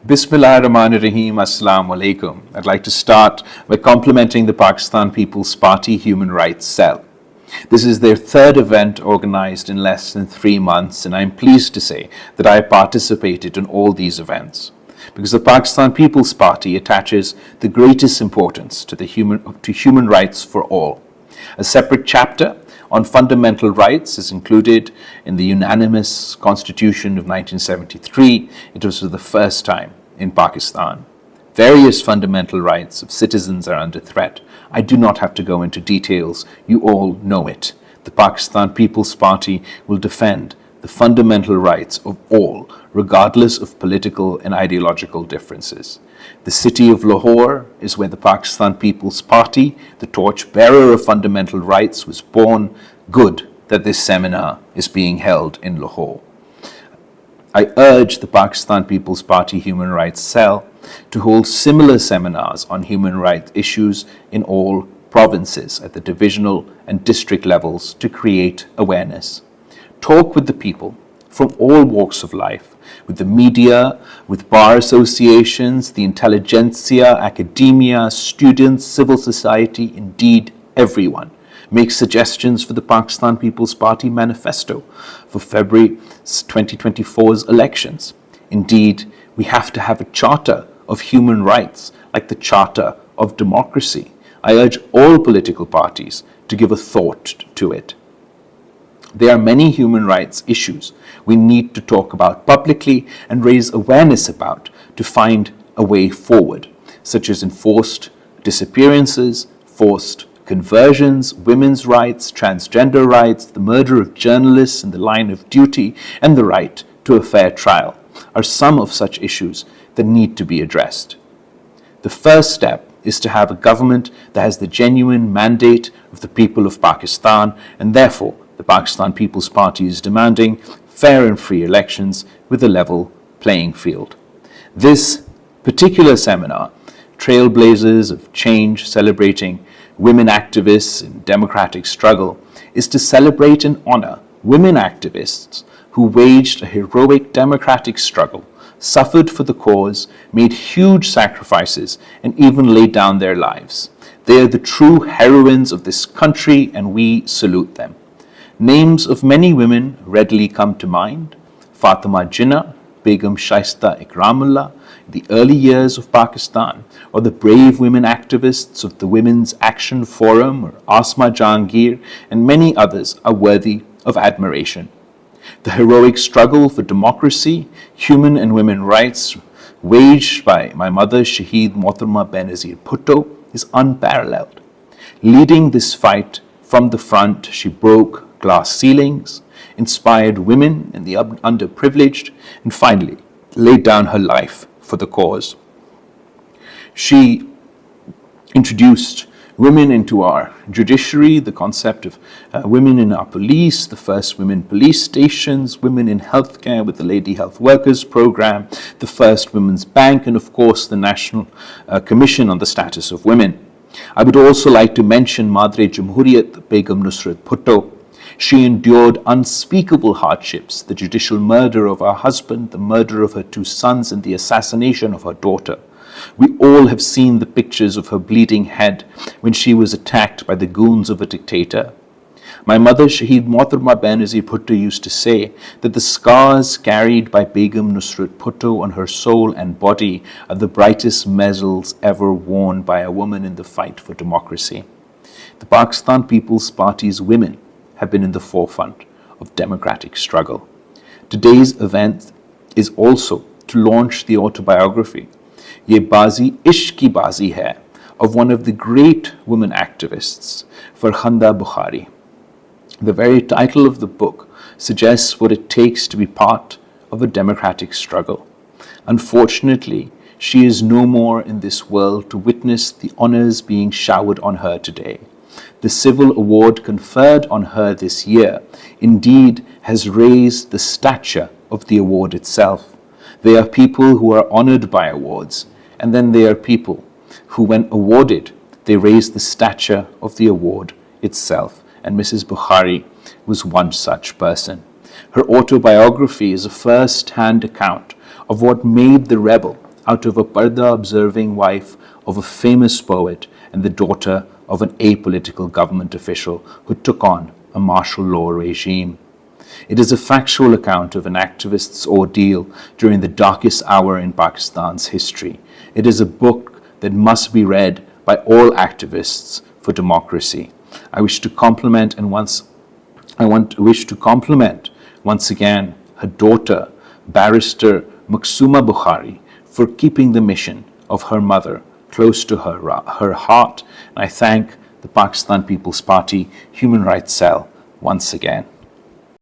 Bismillahirrahmanirrahim. Assalamu alaikum. I'd like to start by complimenting the Pakistan People's Party Human Rights Cell. This is their third event organized in less than 3 months, and I'm pleased to say that I participated in all these events because the Pakistan People's Party attaches the greatest importance to human rights for all. A separate chapter on fundamental rights is included in the unanimous Constitution of 1973. It was for the first time in Pakistan. Various fundamental rights of citizens are under threat. I do not have to go into details. You all know it. The Pakistan People's Party will defend the fundamental rights of all, regardless of political and ideological differences. The city of Lahore is where the Pakistan People's Party, the torchbearer of fundamental rights, was born. Good that this seminar is being held in Lahore. I urge the Pakistan People's Party Human Rights Cell to hold similar seminars on human rights issues in all provinces at the divisional and district levels to create awareness. Talk with the people from all walks of life, with the media, with bar associations, the intelligentsia, academia, students, civil society, indeed everyone. Make suggestions for the Pakistan People's Party manifesto for February 2024's elections. Indeed, we have to have a charter of human rights like the Charter of Democracy. I urge all political parties to give a thought to it. There are many human rights issues we need to talk about publicly and raise awareness about to find a way forward, such as enforced disappearances, forced conversions, women's rights, transgender rights, the murder of journalists in the line of duty, and the right to a fair trial are some of such issues that need to be addressed. The first step is to have a government that has the genuine mandate of the people of Pakistan, and therefore the Pakistan People's Party is demanding fair and free elections with a level playing field. This particular seminar, Trailblazers of Change, celebrating women activists in democratic struggle, is to celebrate and honor women activists who waged a heroic democratic struggle, suffered for the cause, made huge sacrifices, and even laid down their lives. They are the true heroines of this country, and we salute them. Names of many women readily come to mind: Fatima Jinnah, Begum Shaista Ikramullah, the early years of Pakistan, or the brave women activists of the Women's Action Forum, or Asma Jahangir, and many others are worthy of admiration. The heroic struggle for democracy, human and women rights waged by my mother, Shaheed Mohtarma Benazir Bhutto, is unparalleled. Leading this fight from the front, she broke glass ceilings, inspired women and the underprivileged, and finally laid down her life for the cause. She introduced women into our judiciary, the concept of women in our police, the first women police stations, women in healthcare with the Lady Health Workers Program, the first women's bank, and of course the National Commission on the Status of Women. I would also like to mention Madre Jamhuriyat Begum Nusrat Bhutto. She endured unspeakable hardships: the judicial murder of her husband, the murder of her 2 sons, and the assassination of her daughter. We all have seen the pictures of her bleeding head when she was attacked by the goons of a dictator. My mother, Shaheed Mohtarma Benazir Bhutto, used to say that the scars carried by Begum Nusrat Bhutto on her soul and body are the brightest medals ever worn by a woman in the fight for democracy. The Pakistan People's Party's women have been in the forefront of democratic struggle. Today's event is also to launch the autobiography, Ye Bazi Ishq Ki Bazi Hai, of one of the great women activists, Farkhanda Bokhari. The very title of the book suggests what it takes to be part of a democratic struggle. Unfortunately, she is no more in this world to witness the honors being showered on her today. The civil award conferred on her this year indeed has raised the stature of the award itself. There are people who are honored by awards, and then there are people who, when awarded, they raise the stature of the award itself. And Mrs. Bukhari was one such person. Her autobiography is a first-hand account of what made the rebel out of a parda-observing wife of a famous poet and the daughter of an apolitical government official who took on a martial law regime. It is a factual account of an activist's ordeal during the darkest hour in Pakistan's history. It is a book that must be read by all activists for democracy. I wish to compliment once again her daughter, Barrister Maksuma Bukhari, for keeping the mission of her mother close to her heart. And I thank the Pakistan People's Party Human Rights Cell once again.